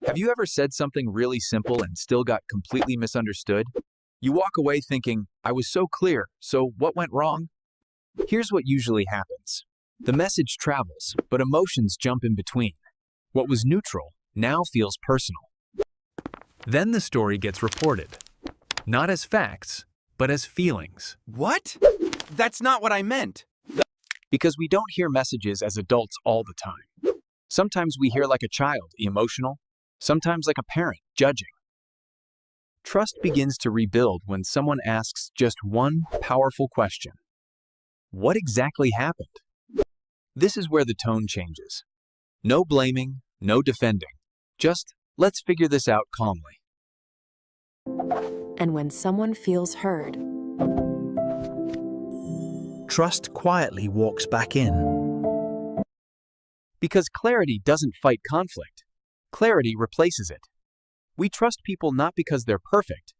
Have you ever said something really simple and still got completely misunderstood? You walk away thinking, I was so clear, so what went wrong? Here's what usually happens. The message travels, but emotions jump in between. What was neutral now feels personal. Then the story gets reported, not as facts, but as feelings. What? That's not what I meant. Because we don't hear messages as adults all the time. Sometimes we hear like a child, emotional, sometimes like a parent, judging. Trust begins to rebuild when someone asks just one powerful question. What exactly happened? This is where the tone changes. No blaming, no defending. Just, let's figure this out calmly. And when someone feels heard, trust quietly walks back in. Because clarity doesn't fight conflict. Clarity replaces it. We trust people not because they're perfect,